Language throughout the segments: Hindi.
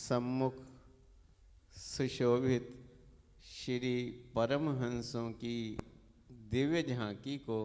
सम्मुख सुशोभित श्री परमहंसों की दिव्य झांकी को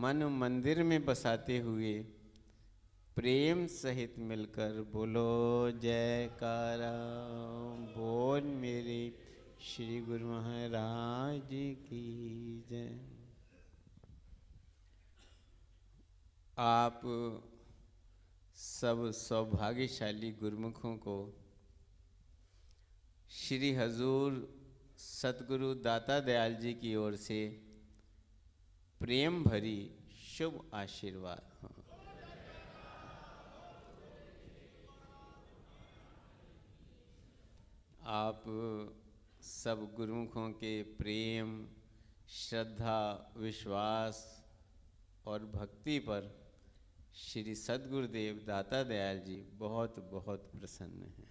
मन मंदिर में बसाते हुए प्रेम सहित मिलकर बोलो जयकारा। बोल मेरे श्री गुरु महाराज की जय। आप सब सौभाग्यशाली गुरुमुखों को श्री हजूर सतगुरु दाता दयाल जी की ओर से प्रेम भरी शुभ आशीर्वाद। आप सब गुरुमुखों के प्रेम, श्रद्धा, विश्वास और भक्ति पर श्री सद्गुरुदेव दाता दयाल जी बहुत बहुत प्रसन्न हैं।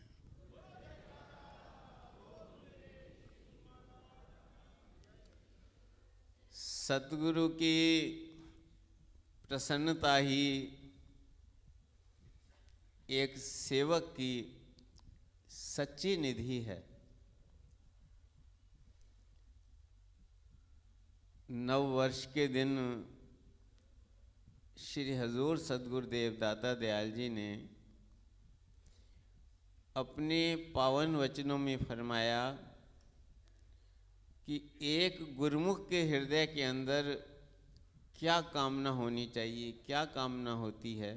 सद्गुरु की प्रसन्नता ही एक सेवक की सच्ची निधि है। नव वर्ष के दिन श्री हजूर सद्गुरुदेव दाता दयाल जी ने अपने पावन वचनों में फरमाया कि एक गुरुमुख के हृदय के अंदर क्या कामना होनी चाहिए, क्या कामना होती है।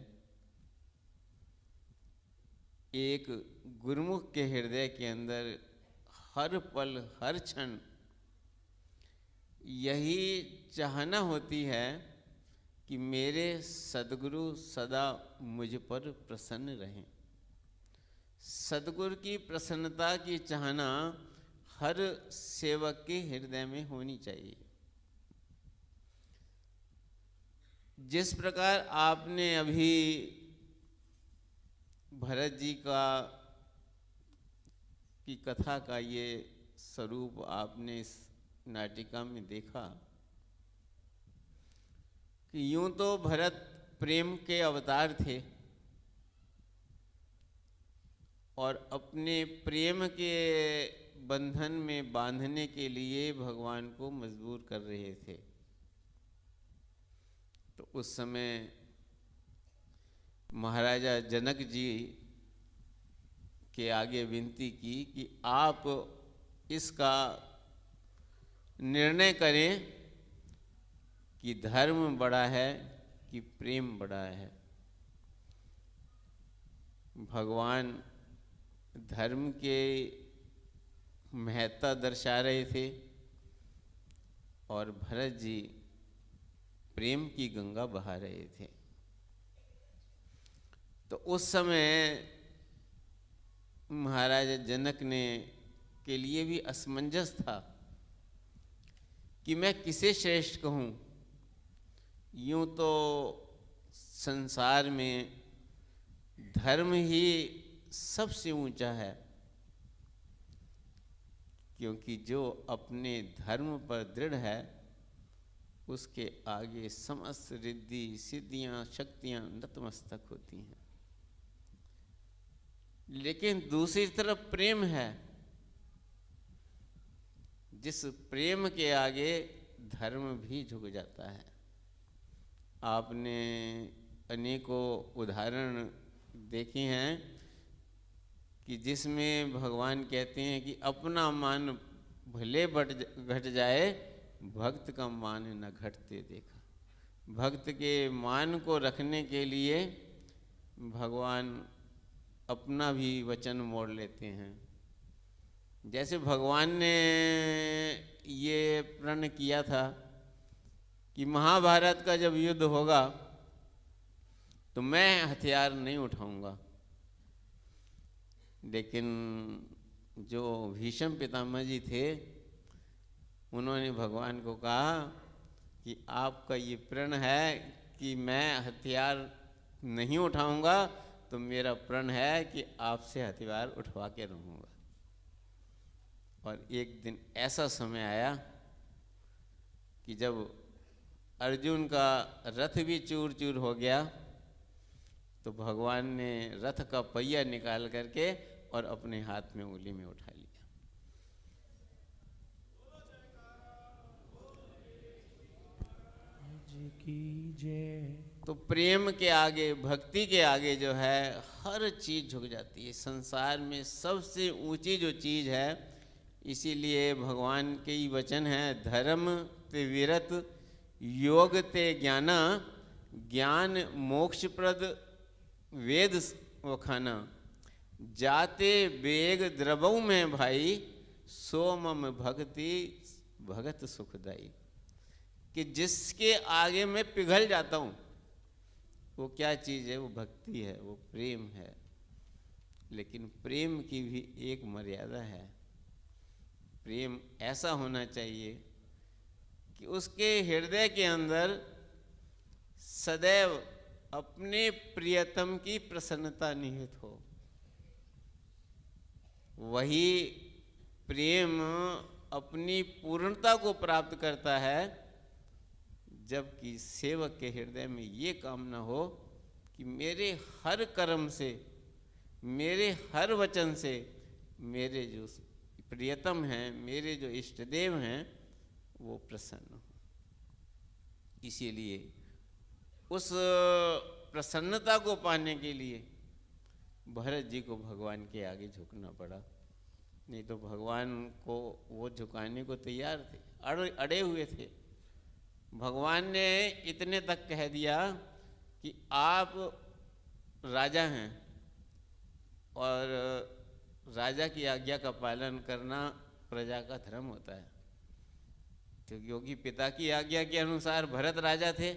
एक गुरुमुख के हृदय के अंदर हर पल हर क्षण यही चाहना होती है कि मेरे सद्गुरु सदा मुझ पर प्रसन्न रहें। सद्गुरु की प्रसन्नता की चाहना हर सेवक के हृदय में होनी चाहिए। जिस प्रकार आपने अभी भरत जी की कथा का ये स्वरूप आपने इस नाटिका में देखा कि यूं तो भरत प्रेम के अवतार थे और अपने प्रेम के बंधन में बांधने के लिए भगवान को मजबूर कर रहे थे। तो उस समय महाराजा जनक जी के आगे विनती की कि आप इसका निर्णय करें कि धर्म बड़ा है कि प्रेम बड़ा है। भगवान धर्म के महत्ता दर्शा रहे थे और भरत जी प्रेम की गंगा बहा रहे थे। तो उस समय महाराजा जनक ने के लिए भी असमंजस था कि मैं किसे श्रेष्ठ कहूँ। यूं तो संसार में धर्म ही सबसे ऊंचा है, क्योंकि जो अपने धर्म पर दृढ़ है उसके आगे समस्त रिद्धि सिद्धियां शक्तियां नतमस्तक होती हैं। लेकिन दूसरी तरफ प्रेम है, जिस प्रेम के आगे धर्म भी झुक जाता है। आपने अनेकों उदाहरण देखे हैं कि जिसमें भगवान कहते हैं कि अपना मान भले घट जाए, भक्त का मान न घटते देखा। भक्त के मान को रखने के लिए भगवान अपना भी वचन मोड़ लेते हैं। जैसे भगवान ने ये प्रण किया था कि महाभारत का जब युद्ध होगा तो मैं हथियार नहीं उठाऊंगा, लेकिन जो भीष्म पितामह जी थे उन्होंने भगवान को कहा कि आपका ये प्रण है कि मैं हथियार नहीं उठाऊंगा, तो मेरा प्रण है कि आपसे हथियार उठवा के रहूँगा। और एक दिन ऐसा समय आया कि जब अर्जुन का रथ भी चूर चूर हो गया, तो भगवान ने रथ का पहिया निकाल करके और अपने हाथ में उंगली में उठा लिया। तो प्रेम के आगे, भक्ति के आगे जो है हर चीज झुक जाती है। संसार में सबसे ऊंची जो चीज है, इसीलिए भगवान के ही वचन हैं, धर्म ते विरत योग ते ज्ञाना, ज्ञान मोक्षप्रद वेद वखाना, जाते बेग द्रवऊ में भाई, सो मम भक्ति भगत सुखदाई। कि जिसके आगे मैं पिघल जाता हूँ, वो क्या चीज़ है? वो भक्ति है, वो प्रेम है। लेकिन प्रेम की भी एक मर्यादा है। प्रेम ऐसा होना चाहिए कि उसके हृदय के अंदर सदैव अपने प्रियतम की प्रसन्नता निहित हो। वही प्रेम अपनी पूर्णता को प्राप्त करता है जबकि सेवक के हृदय में ये कामना हो कि मेरे हर कर्म से, मेरे हर वचन से मेरे जो प्रियतम हैं, मेरे जो इष्ट देव हैं, वो प्रसन्न हो। इसीलिए उस प्रसन्नता को पाने के लिए भरत जी को भगवान के आगे झुकना पड़ा। नहीं तो भगवान को वो झुकाने को तैयार थे, अड़े हुए थे। भगवान ने इतने तक कह दिया कि आप राजा हैं और राजा की आज्ञा का पालन करना प्रजा का धर्म होता है। तो क्योंकि पिता की आज्ञा के अनुसार भरत राजा थे,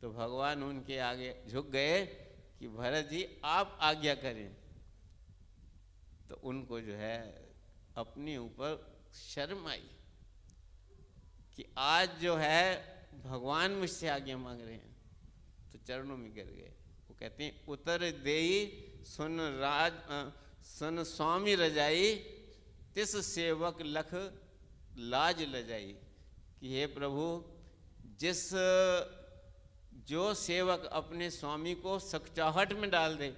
तो भगवान उनके आगे झुक गए कि भरत जी आप आज्ञा करें। तो उनको जो है अपने ऊपर शर्म आई कि आज जो है भगवान मुझसे आज्ञा मांग रहे हैं, तो चरणों में गिर गए। वो कहते हैं उतर देई सुन स्वामी रजाई, तिस सेवक लख लाज लजाई। कि हे प्रभु, जो सेवक अपने स्वामी को सकचाहट में डाल दे,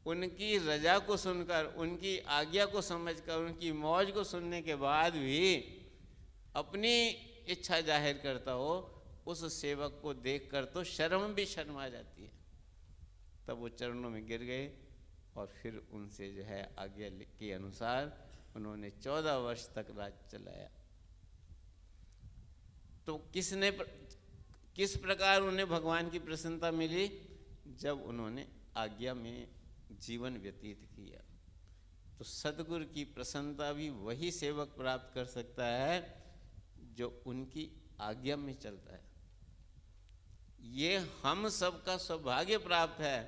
उनकी रजा को सुनकर, उनकी आज्ञा को समझकर, उनकी मौज को सुनने के बाद भी अपनी इच्छा जाहिर करता हो, उस सेवक को देखकर तो शर्म भी शर्म आ जाती है। तब वो चरणों में गिर गए और फिर उनसे जो है आज्ञा के अनुसार उन्होंने 14 वर्ष तक राज चलाया। तो किस प्रकार उन्हें भगवान की प्रसन्नता मिली? जब उन्होंने आज्ञा में जीवन व्यतीत किया। तो सद्गुरु की प्रसन्नता भी वही सेवक प्राप्त कर सकता है जो उनकी आज्ञा में चलता है। ये हम सबका सौभाग्य प्राप्त है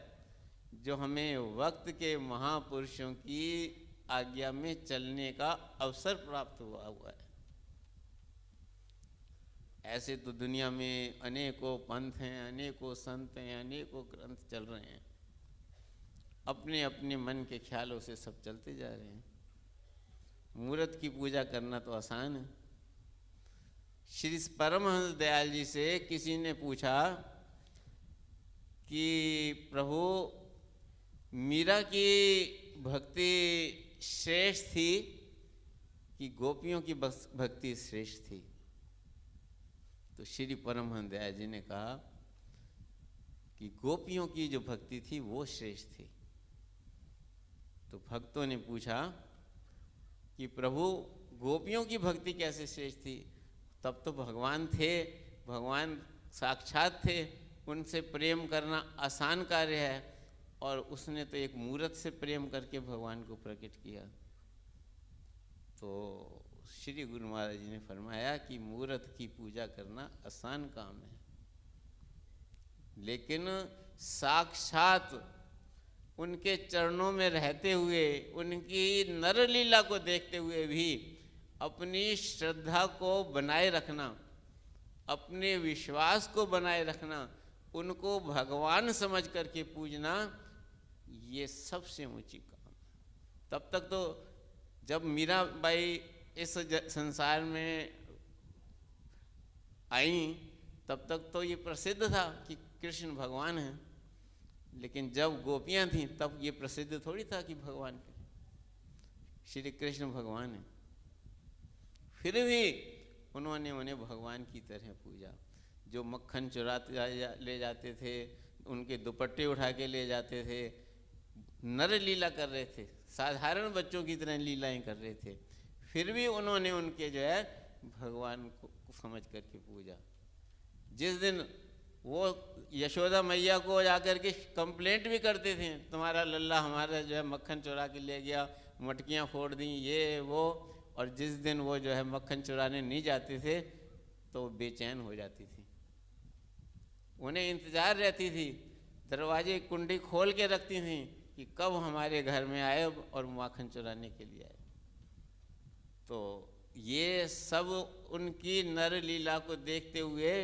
जो हमें वक्त के महापुरुषों की आज्ञा में चलने का अवसर प्राप्त हुआ है। ऐसे तो दुनिया में अनेकों पंथ हैं, अनेकों संत हैं, अनेकों ग्रंथ चल रहे हैं। अपने अपने मन के ख्यालों से सब चलते जा रहे हैं। मूर्त की पूजा करना तो आसान है। श्री परमहंस दयाल जी से किसी ने पूछा कि प्रभु, मीरा की भक्ति श्रेष्ठ थी कि गोपियों की भक्ति श्रेष्ठ थी? तो श्री परमहंस दयाल जी ने कहा कि गोपियों की जो भक्ति थी वो श्रेष्ठ थी। तो भक्तों ने पूछा कि प्रभु, गोपियों की भक्ति कैसे श्रेष्ठ थी? तब तो भगवान थे, भगवान साक्षात थे, उनसे प्रेम करना आसान कार्य है, और उसने तो एक मूर्त से प्रेम करके भगवान को प्रकट किया। तो श्री गुरु महाराज जी ने फरमाया कि मूर्त की पूजा करना आसान काम है, लेकिन साक्षात उनके चरणों में रहते हुए, उनकी नरलीला को देखते हुए भी अपनी श्रद्धा को बनाए रखना, अपने विश्वास को बनाए रखना, उनको भगवान समझ करके पूजना, ये सबसे ऊंची काम है। तब तक तो जब मीराबाई इस संसार में आई, तब तक तो ये प्रसिद्ध था कि कृष्ण भगवान हैं, लेकिन जब गोपियाँ थीं तब ये प्रसिद्ध थोड़ी था कि भगवान श्री कृष्ण भगवान है। फिर भी उन्होंने उन्हें भगवान की तरह पूजा। जो मक्खन चुराते ले जाते थे, उनके दुपट्टे उठा के ले जाते थे, नर लीला कर रहे थे, साधारण बच्चों की तरह लीलाएं कर रहे थे, फिर भी उन्होंने उनके जो है भगवान को समझ करके पूजा। जिस दिन वो यशोदा मैया को जाकर के कंप्लेंट भी करते थे, तुम्हारा लल्ला हमारा जो है मक्खन चुरा के ले गया, मटकियाँ फोड़ दी, ये वो, और जिस दिन वो जो है मक्खन चुराने नहीं जाते थे तो बेचैन हो जाती थी। उन्हें इंतज़ार रहती थी, दरवाजे कुंडी खोल के रखती थी कि कब हमारे घर में आए और मक्खन चुराने के लिए आए। तो ये सब उनकी नर लीला को देखते हुए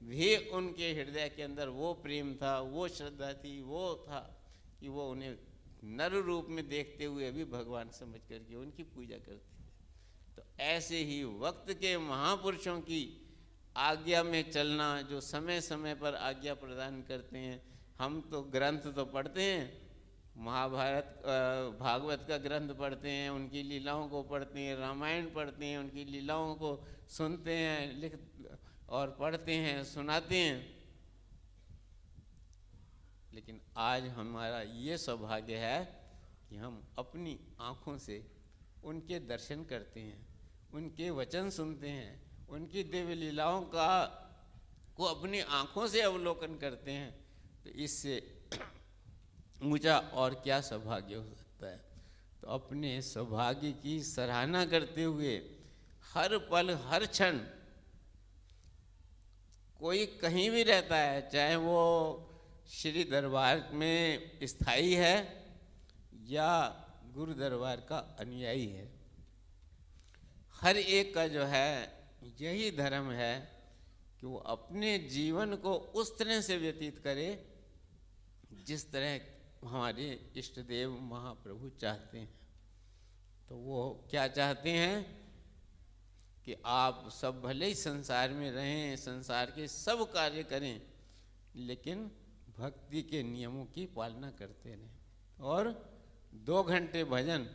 भी उनके हृदय के अंदर वो प्रेम था, वो श्रद्धा थी, वो था कि वो उन्हें नर रूप में देखते हुए भी भगवान समझ करके उनकी पूजा करते थे। तो ऐसे ही वक्त के महापुरुषों की आज्ञा में चलना, जो समय समय पर आज्ञा प्रदान करते हैं। हम तो ग्रंथ तो पढ़ते हैं, महाभारत भागवत का ग्रंथ पढ़ते हैं, उनकी लीलाओं को पढ़ते हैं, रामायण पढ़ते हैं, उनकी लीलाओं को सुनते हैं, लिख और पढ़ते हैं, सुनाते हैं। लेकिन आज हमारा ये सौभाग्य है कि हम अपनी आँखों से उनके दर्शन करते हैं, उनके वचन सुनते हैं, उनकी दिव्य लीलाओं को अपनी आँखों से अवलोकन करते हैं। तो इससे ऊंचा और क्या सौभाग्य हो सकता है। तो अपने सौभाग्य की सराहना करते हुए हर पल हर क्षण, कोई कहीं भी रहता है, चाहे वो श्री दरबार में स्थायी है या गुरु दरबार का अनुयायी है, हर एक का जो है यही धर्म है कि वो अपने जीवन को उस तरह से व्यतीत करे जिस तरह हमारे इष्ट देव महाप्रभु चाहते हैं। तो वो क्या चाहते हैं कि आप सब भले ही संसार में रहें, संसार के सब कार्य करें, लेकिन भक्ति के नियमों की पालना करते रहें। और 2 घंटे भजन,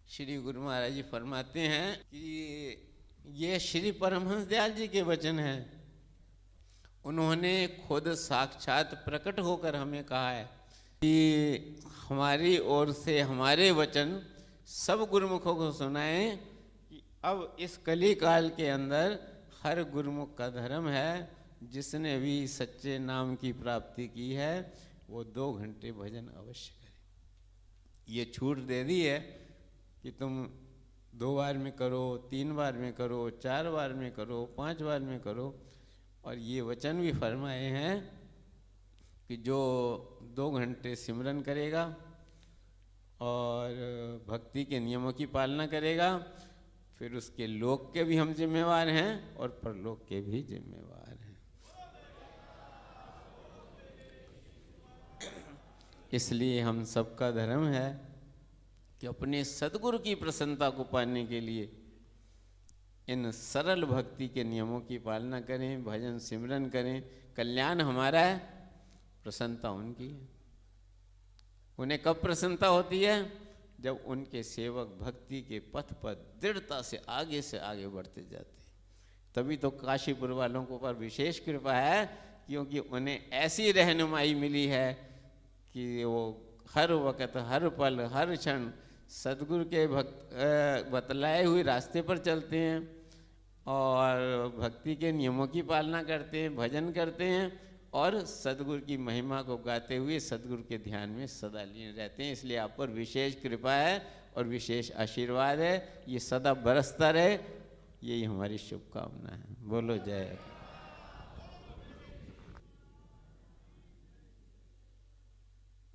श्री गुरु महाराज जी फरमाते हैं कि ये श्री परमहंस दयाल जी के वचन हैं। उन्होंने खुद साक्षात प्रकट होकर हमें कहा है कि हमारी ओर से हमारे वचन सब गुरुमुखों को सुनाएं कि अब इस कली काल के अंदर हर गुरुमुख का धर्म है, जिसने भी सच्चे नाम की प्राप्ति की है वो 2 घंटे भजन अवश्य करे। ये छूट दे दी है कि तुम 2 बार में करो, 3 बार में करो, 4 बार में करो, 5 बार में करो। और ये वचन भी फरमाए हैं कि जो 2 घंटे सिमरन करेगा और भक्ति के नियमों की पालना करेगा, फिर उसके लोक के भी हम जिम्मेवार हैं और परलोक के भी जिम्मेवार हैं। इसलिए हम सबका धर्म है कि अपने सद्गुरु की प्रसन्नता को पाने के लिए इन सरल भक्ति के नियमों की पालना करें, भजन सिमरन करें। कल्याण हमारा है, प्रसन्नता उनकी है। उन्हें कब प्रसन्नता होती है? जब उनके सेवक भक्ति के पथ पर दृढ़ता से आगे बढ़ते जाते हैं। तभी तो काशीपुर वालों को पर विशेष कृपा है, क्योंकि उन्हें ऐसी रहनुमाई मिली है कि वो हर वक्त, हर पल, हर क्षण सद्गुरु के बतलाए हुए रास्ते पर चलते हैं और भक्ति के नियमों की पालना करते हैं, भजन करते हैं और सद्गुरु की महिमा को गाते हुए सद्गुरु के ध्यान में सदा लीन रहते हैं। इसलिए आप पर विशेष कृपा है और विशेष आशीर्वाद है। ये सदा बरसता रहे, यही हमारी शुभकामना है। बोलो जय।